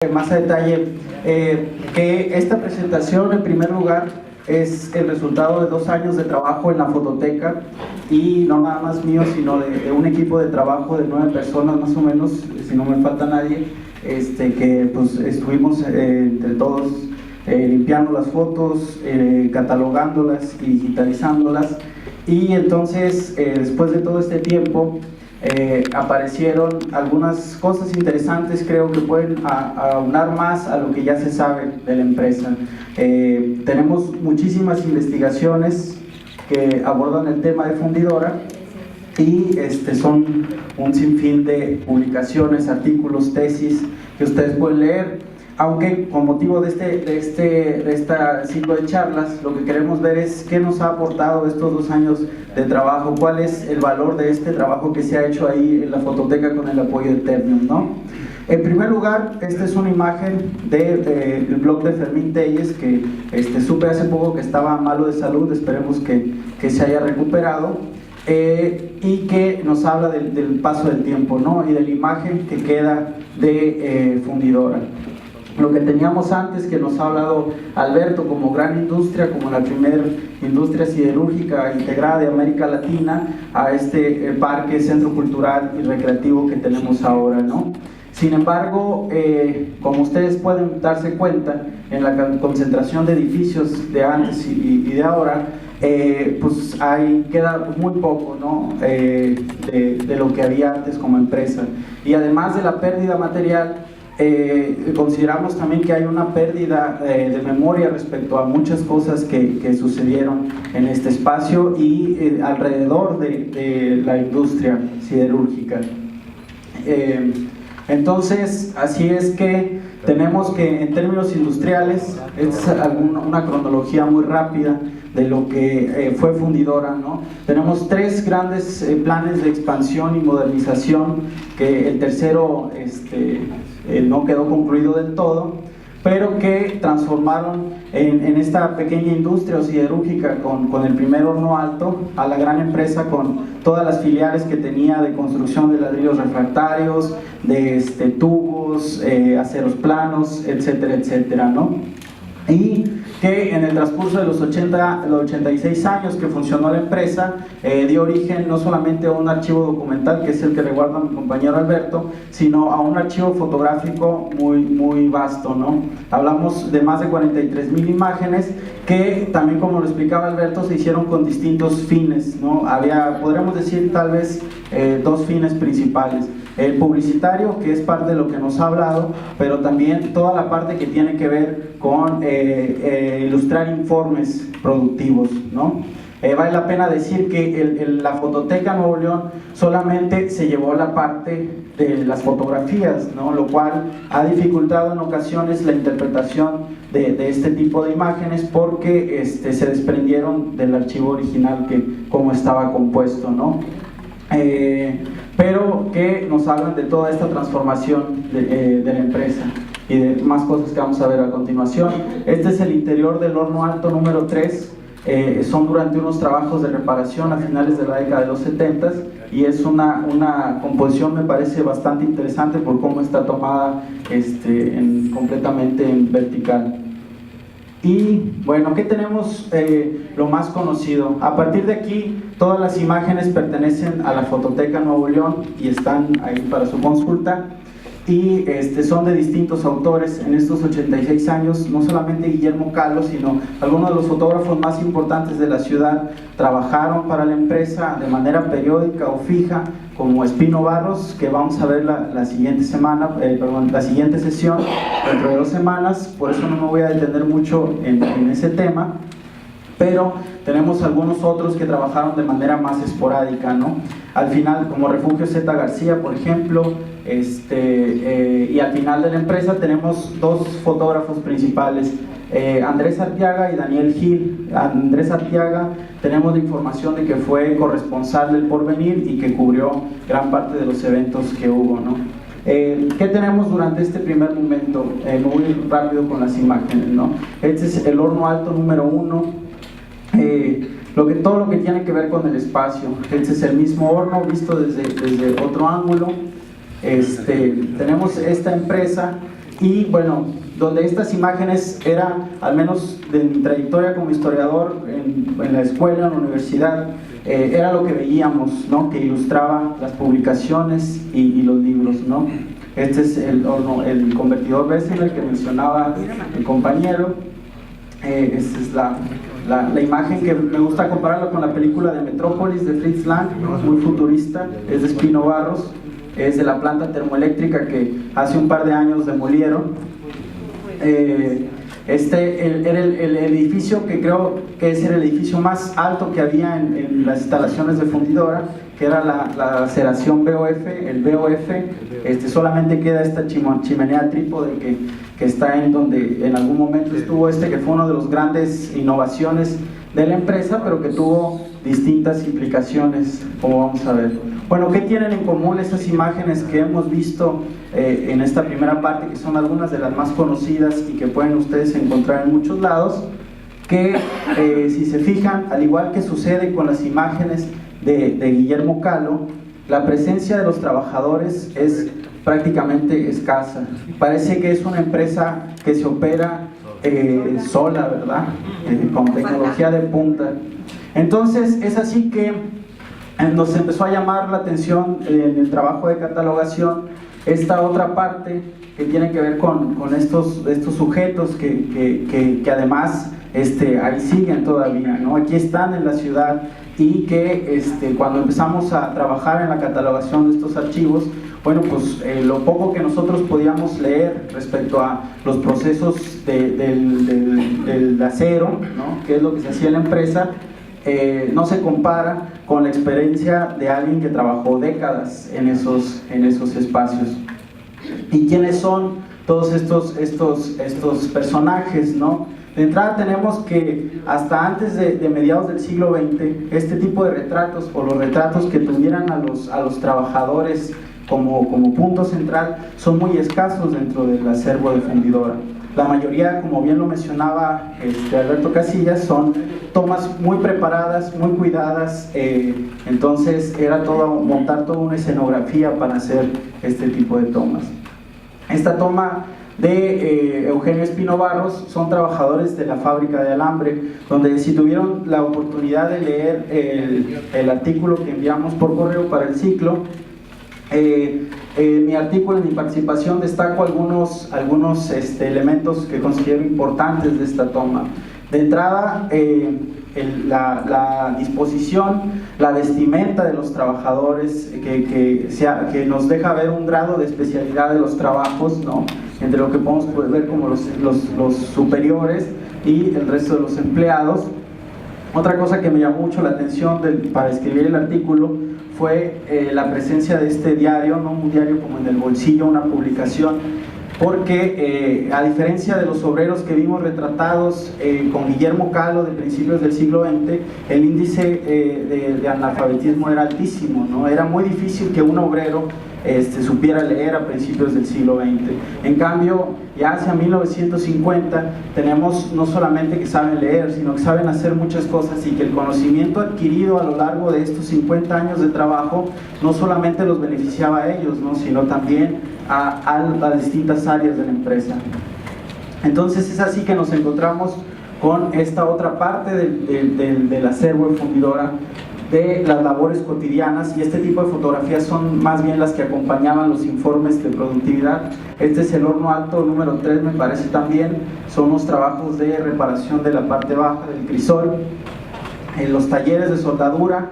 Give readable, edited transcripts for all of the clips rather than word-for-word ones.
más a detalle que esta presentación en primer lugar es el resultado de 2 años de trabajo en la fototeca y no nada más mío sino de un equipo de trabajo de 9 personas más o menos, si no me falta nadie, que pues estuvimos entre todos limpiando las fotos, catalogándolas y digitalizándolas, y entonces después de todo este tiempo aparecieron algunas cosas interesantes, creo que pueden aunar más a lo que ya se sabe de la empresa. Tenemos muchísimas investigaciones que abordan el tema de Fundidora y son un sinfín de publicaciones, artículos, tesis que ustedes pueden leer. Aunque con motivo de este ciclo de charlas, lo que queremos ver es qué nos ha aportado estos 2 años de trabajo, cuál es el valor de este trabajo que se ha hecho ahí en la fototeca con el apoyo de Ternium, ¿no? En primer lugar, esta es una imagen del blog de Fermín Telles, que supe hace poco que estaba malo de salud, esperemos que se haya recuperado, y que nos habla del paso del tiempo, ¿no? Y de la imagen que queda de Fundidora. Lo que teníamos antes, que nos ha hablado Alberto como gran industria, como la primera industria siderúrgica integrada de América Latina, a este parque, centro cultural y recreativo que tenemos ahora, ¿no? Sin embargo, como ustedes pueden darse cuenta, en la concentración de edificios de antes y de ahora, pues ahí queda muy poco, ¿no? de lo que había antes como empresa. Y además de la pérdida material, consideramos también que hay una pérdida de memoria respecto a muchas cosas que sucedieron en este espacio y alrededor de la industria siderúrgica. Entonces, así es que tenemos que, en términos industriales, es una cronología muy rápida de lo que fue Fundidora, ¿no? Tenemos 3 grandes planes de expansión y modernización, que el tercero no quedó concluido del todo, pero que transformaron en esta pequeña industria siderúrgica con el primer horno alto a la gran empresa con todas las filiales que tenía de construcción de ladrillos refractarios, de tubos, aceros planos, etcétera, etcétera, ¿no? Y que en el transcurso de los 86 años que funcionó la empresa, dio origen no solamente a un archivo documental, que es el que reguarda mi compañero Alberto, sino a un archivo fotográfico muy vasto, ¿no? Hablamos de más de 43,000 imágenes que también, como lo explicaba Alberto, se hicieron con distintos fines, ¿no? Podríamos decir tal vez 2 fines principales: el publicitario, que es parte de lo que nos ha hablado, pero también toda la parte que tiene que ver con ilustrar informes productivos, ¿no? Vale la pena decir que la Fototeca Nuevo León solamente se llevó la parte de las fotografías, ¿no? Lo cual ha dificultado en ocasiones la interpretación de este tipo de imágenes, porque se desprendieron del archivo original como estaba compuesto, ¿no? Pero que nos hablan de toda esta transformación de la empresa y de más cosas que vamos a ver a continuación. Este es el interior del horno alto número 3. Son durante unos trabajos de reparación a finales de la década de los 70 y es una composición, me parece bastante interesante por cómo está tomada completamente en vertical. Y bueno, ¿qué tenemos? Lo más conocido. A partir de aquí, todas las imágenes pertenecen a la Fototeca Nuevo León y están ahí para su consulta, y son de distintos autores. En estos 86 años, no solamente Guillermo Calo, sino algunos de los fotógrafos más importantes de la ciudad trabajaron para la empresa de manera periódica o fija, como Espino Barros, que vamos a ver la siguiente sesión dentro de 2 semanas. Por eso no me voy a detener mucho en ese tema, pero tenemos algunos otros que trabajaron de manera más esporádica, ¿no? Al final, como Refugio Z. García, por ejemplo, y al final de la empresa tenemos 2 fotógrafos principales, Andrés Arteaga y Daniel Gil. Andrés Arteaga, tenemos la información de que fue corresponsal del Porvenir y que cubrió gran parte de los eventos que hubo, ¿no? ¿Qué tenemos durante este primer momento? Muy rápido con las imágenes, ¿no? Este es el horno alto número 1. Todo lo que tiene que ver con el espacio. Este es el mismo horno visto desde otro ángulo. Tenemos esta empresa Y bueno, donde estas imágenes eran, al menos de mi trayectoria como historiador en la escuela, en la universidad, era lo que veíamos, ¿no? Que ilustraba las publicaciones y los libros, ¿no? Este es el convertidor Bessemer que mencionaba el compañero. Esta es la imagen que me gusta compararla con la película de Metrópolis de Fritz Lang, muy futurista, es de Espino Barros, es de la planta termoeléctrica que hace un par de años demolieron. Era el edificio que creo que es el edificio más alto que había en las instalaciones de fundidora, que era la aceración BOF, el BOF. Solamente queda esta chimenea trípode que está en donde en algún momento estuvo que fue una de las grandes innovaciones de la empresa, pero que tuvo distintas implicaciones, como vamos a ver. Bueno, ¿qué tienen en común estas imágenes que hemos visto en esta primera parte, que son algunas de las más conocidas y que pueden ustedes encontrar en muchos lados? Que si se fijan, al igual que sucede con las imágenes de Guillermo Kahlo, la presencia de los trabajadores es prácticamente escasa. Parece que es una empresa que se opera sola, ¿verdad? Con tecnología de punta. Entonces es así que nos empezó a llamar la atención en el trabajo de catalogación esta otra parte que tiene que ver con estos sujetos que además ahí siguen todavía, ¿no? Aquí están en la ciudad, y que cuando empezamos a trabajar en la catalogación de estos archivos, bueno, pues lo poco que nosotros podíamos leer respecto a los procesos del acero, ¿no? Que es lo que se hacía en la empresa, no se compara con la experiencia de alguien que trabajó décadas en esos espacios. ¿Y quiénes son todos estos personajes, ¿no? De entrada tenemos que hasta antes de mediados del siglo XX, este tipo de retratos, o los retratos que tuvieran a los trabajadores como punto central, son muy escasos dentro del acervo de fundidora. La mayoría, como bien lo mencionaba Alberto Casillas, son tomas muy preparadas, muy cuidadas, entonces era montar toda una escenografía para hacer este tipo de tomas. Esta toma de Eugenio Espino Barros son trabajadores de la fábrica de alambre, donde si tuvieron la oportunidad de leer el artículo que enviamos por correo para el ciclo, en mi artículo, en mi participación, destaco algunos elementos que considero importantes de esta toma. De entrada, la disposición, la vestimenta de los trabajadores, que nos deja ver un grado de especialidad de los trabajos, ¿no? Entre lo que podemos ver como los superiores y el resto de los empleados. Otra cosa que me llamó mucho la atención para escribir el artículo fue la presencia de este diario, no un diario como en el bolsillo, una publicación, porque a diferencia de los obreros que vimos retratados con Guillermo Kahlo de principios del siglo XX, el índice de analfabetismo era altísimo, ¿no? Era muy difícil que un obrero supiera leer a principios del siglo XX. En cambio, ya hacia 1950 tenemos no solamente que saben leer, sino que saben hacer muchas cosas, y que el conocimiento adquirido a lo largo de estos 50 años de trabajo no solamente los beneficiaba a ellos, ¿no? Sino también a las distintas áreas de la empresa. Entonces es así que nos encontramos con esta otra parte del acervo de fundidora, de las labores cotidianas, y este tipo de fotografías son más bien las que acompañaban los informes de productividad. Este es el horno alto número 3, me parece también, son los trabajos de reparación de la parte baja del crisol, en los talleres de soldadura.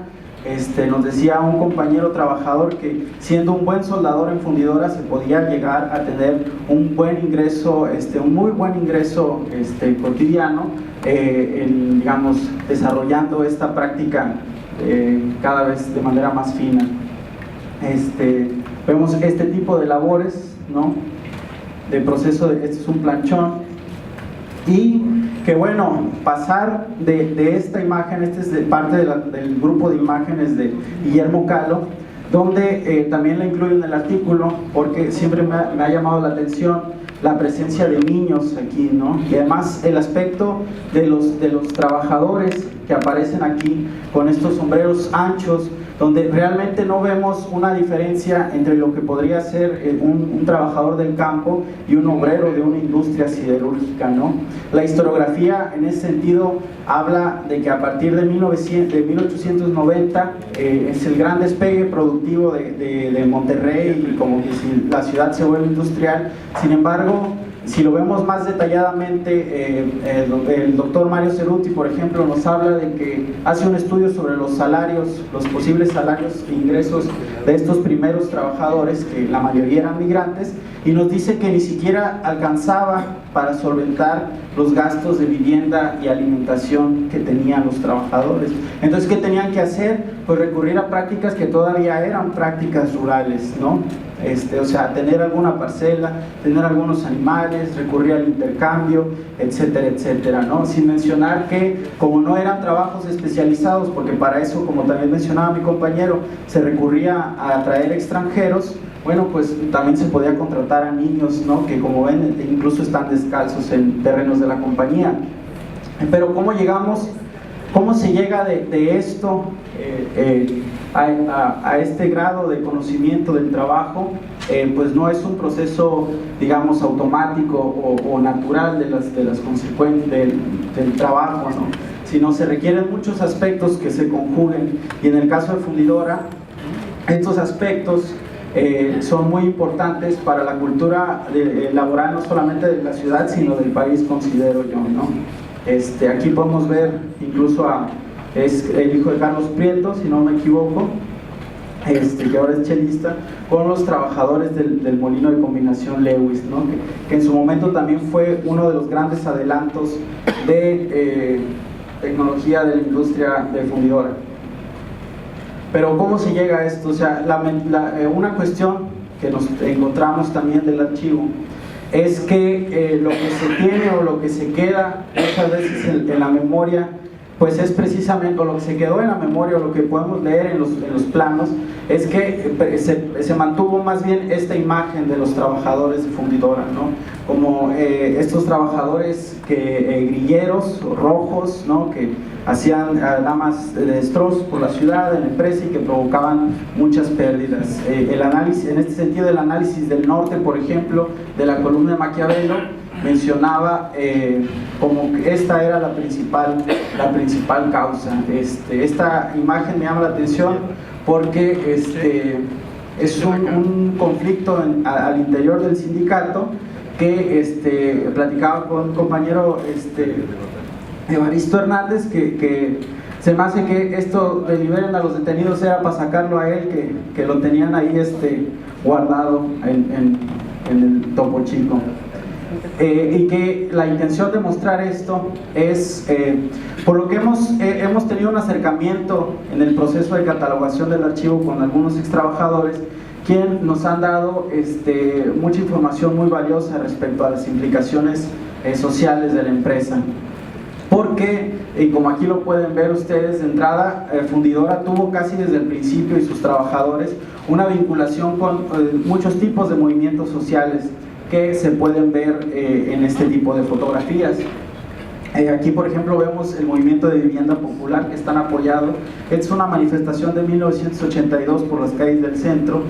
Nos decía un compañero trabajador que siendo un buen soldador en fundidora se podía llegar a tener un buen ingreso, un muy buen ingreso cotidiano, digamos, desarrollando esta práctica cada vez de manera más fina. Vemos este tipo de labores, ¿no? De proceso, este es un planchón, y que bueno, pasar de esta imagen, es de parte del grupo de imágenes de Guillermo Kahlo, donde también la incluyo en el artículo, porque siempre me ha llamado la atención la presencia de niños aquí, ¿no? Y además el aspecto de los trabajadores que aparecen aquí con estos sombreros anchos, donde realmente no vemos una diferencia entre lo que podría ser un trabajador del campo y un obrero de una industria siderúrgica, ¿no? La historiografía en ese sentido habla de que a partir de 1890 es el gran despegue productivo de Monterrey, y como que si la ciudad se vuelve industrial. Sin embargo, si lo vemos más detalladamente, el doctor Mario Ceruti, por ejemplo, nos habla de que hace un estudio sobre los salarios, los posibles salarios e ingresos de estos primeros trabajadores, que la mayoría eran migrantes, y nos dice que ni siquiera alcanzaba para solventar los gastos de vivienda y alimentación que tenían los trabajadores. Entonces, ¿qué tenían que hacer? Pues recurrir a prácticas que todavía eran prácticas rurales, ¿no? O sea, tener alguna parcela, tener algunos animales, recurrir al intercambio, etcétera, etcétera, ¿no? Sin mencionar que, como no eran trabajos especializados, porque para eso, como también mencionaba mi compañero, se recurría a atraer extranjeros, bueno, pues también se podía contratar a niños, ¿no? Que, como ven, incluso están descalzos en terrenos de la compañía. Pero ¿cómo llegamos? ¿Cómo se llega de esto a este grado de conocimiento del trabajo? Pues no es un proceso, digamos, automático o natural de las consecuencias del trabajo, ¿no? Sino se requieren muchos aspectos que se conjuguen, y en el caso de Fundidora, estos aspectos son muy importantes para la cultura laboral, no solamente de la ciudad, sino del país, considero yo, ¿no? Aquí podemos ver incluso es el hijo de Carlos Prieto, si no me equivoco, que ahora es chelista, con los trabajadores del molino de combinación Lewis, ¿no? que en su momento también fue uno de los grandes adelantos de tecnología de la industria de fundidora. Pero ¿cómo se llega a esto? O sea, una cuestión que nos encontramos también del archivo es que lo que se tiene o lo que se queda muchas veces en la memoria, pues es precisamente, o lo que se quedó en la memoria, o lo que podemos leer en los planos, es que se mantuvo más bien esta imagen de los trabajadores de fundidora, ¿no? Como estos trabajadores grilleros, rojos, ¿no? Que hacían nada más destrozos por la ciudad, en la empresa, y que provocaban muchas pérdidas. El análisis, en este sentido, el análisis del norte, por ejemplo, de la columna de Maquiavelo, mencionaba como que esta era la principal causa. Esta imagen me llama la atención porque es un conflicto al interior del sindicato, que platicaba con un compañero Evaristo Hernández, que se me hace que esto de liberen a los detenidos era para sacarlo a él, que lo tenían ahí guardado en el Topo Chico. Y que la intención de mostrar esto es, por lo que hemos tenido un acercamiento en el proceso de catalogación del archivo con algunos extrabajadores, quienes nos han dado mucha información muy valiosa respecto a las implicaciones sociales de la empresa. Porque, y como aquí lo pueden ver ustedes, de entrada, Fundidora tuvo casi desde el principio, y sus trabajadores, una vinculación con muchos tipos de movimientos sociales que se pueden ver en este tipo de fotografías. Aquí, por ejemplo, vemos el movimiento de vivienda popular que están apoyado. Es una manifestación de 1982 por las calles del centro,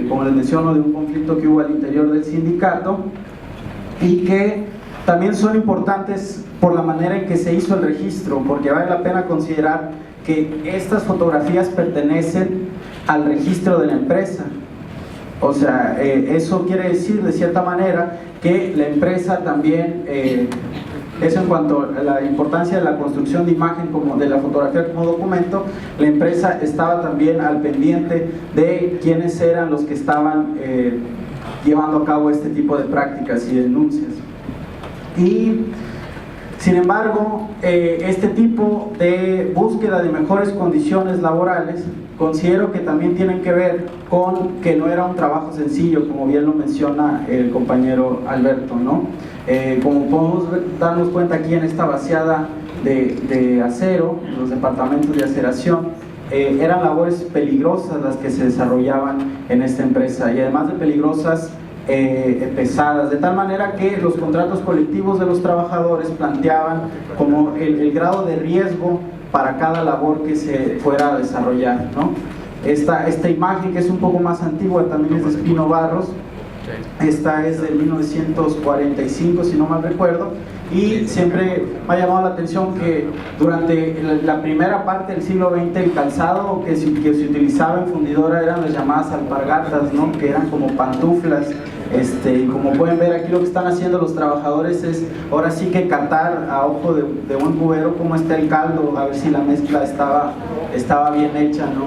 como les menciono, de un conflicto que hubo al interior del sindicato, y que también son importantes por la manera en que se hizo el registro, porque vale la pena considerar que estas fotografías pertenecen al registro de la empresa. O sea, eso quiere decir de cierta manera que la empresa también, eso en cuanto a la importancia de la construcción de imagen como de la fotografía como documento, la empresa estaba también al pendiente de quiénes eran los que estaban llevando a cabo este tipo de prácticas y denuncias. Y sin embargo, este tipo de búsqueda de mejores condiciones laborales considero que también tienen que ver con que no era un trabajo sencillo, como bien lo menciona el compañero Alberto, ¿no? Como podemos darnos cuenta aquí en esta vaciada de acero, en los departamentos de aceración, eran labores peligrosas las que se desarrollaban en esta empresa, y además de peligrosas, pesadas, de tal manera que los contratos colectivos de los trabajadores planteaban como el grado de riesgo para cada labor que se fuera a desarrollar, ¿no? Esta imagen, que es un poco más antigua, también es de Espino Barros. Esta es de 1945, si no mal recuerdo, y siempre me ha llamado la atención que durante la primera parte del siglo XX el calzado que se utilizaba en fundidora eran las llamadas alpargatas, ¿no? Que eran como pantuflas. Y como pueden ver aquí, lo que están haciendo los trabajadores es ahora sí que catar a ojo de buen cubero cómo está el caldo, a ver si la mezcla estaba bien hecha, ¿no?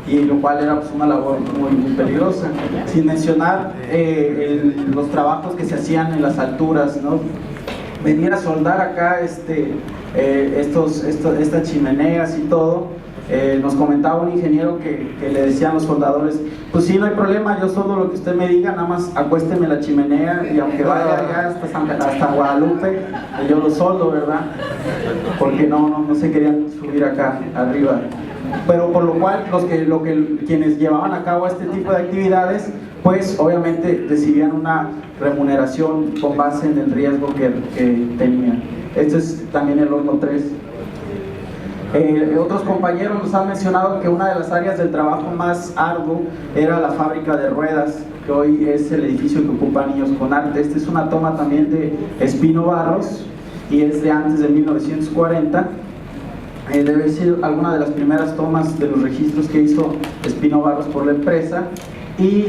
Y lo cual era pues una labor muy peligrosa, sin mencionar los trabajos que se hacían en las alturas, ¿no? Venir a soldar acá estas chimeneas y todo. Nos comentaba un ingeniero que le decían los soldadores: pues sí, no hay problema, yo soldo lo que usted me diga, nada más acuésteme la chimenea y aunque vaya allá hasta Guadalupe, yo lo soldo, ¿verdad? Porque no se querían subir acá arriba. Pero por lo cual quienes llevaban a cabo este tipo de actividades, pues obviamente recibían una remuneración con base en el riesgo que tenían. Este es también el horno 3. Otros compañeros nos han mencionado que una de las áreas del trabajo más arduo era la fábrica de ruedas, que hoy es el edificio que ocupa Niños con Arte. Esta es una toma también de Espino Barros y es de antes de 1940. Debe ser alguna de las primeras tomas de los registros que hizo Espino Barros por la empresa, y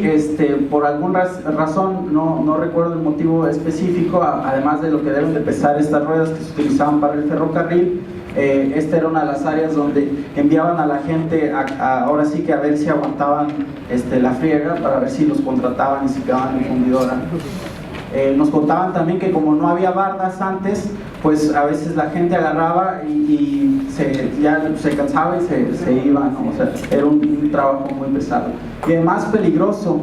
por alguna razón, no recuerdo el motivo específico, además de lo que deben de pesar estas ruedas que se utilizaban para el ferrocarril, esta era una de las áreas donde enviaban a la gente ahora sí que a ver si aguantaban la friega, para ver si los contrataban y se quedaban en fundidora. Nos contaban también que como no había bardas antes, pues a veces la gente agarraba y ya se cansaba y se iba, ¿no? O sea, era un trabajo muy pesado y además peligroso.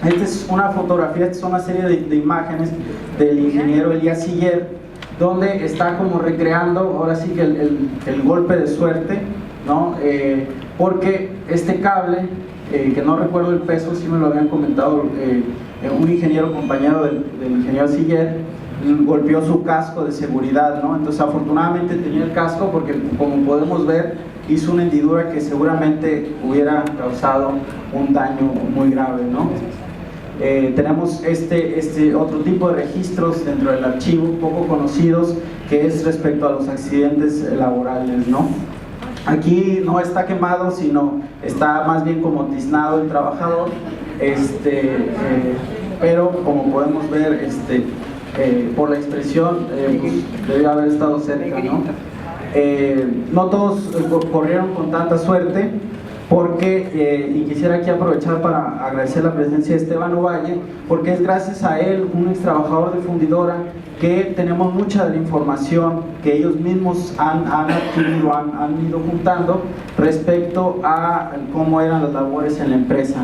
Esta es una fotografía, esta es una serie de imágenes del ingeniero Elías Siller, donde está como recreando ahora sí que el golpe de suerte, ¿no? Porque este cable, que no recuerdo el peso, sí me lo habían comentado un ingeniero compañero del ingeniero Siller, golpeó su casco de seguridad, ¿no? Entonces afortunadamente tenía el casco, porque como podemos ver hizo una hendidura que seguramente hubiera causado un daño muy grave, ¿no? Tenemos otro tipo de registros dentro del archivo poco conocidos, que es respecto a los accidentes laborales, ¿no? Aquí no está quemado, sino está más bien como tiznado el trabajador, pero como podemos ver, por la expresión, pues, debe haber estado cerca, ¿no? No todos corrieron con tanta suerte, porque, y quisiera aquí aprovechar para agradecer la presencia de Esteban Ovalle, porque es gracias a él, un ex trabajador de fundidora, que tenemos mucha de la información que ellos mismos han adquirido, han ido juntando respecto a cómo eran las labores en la empresa.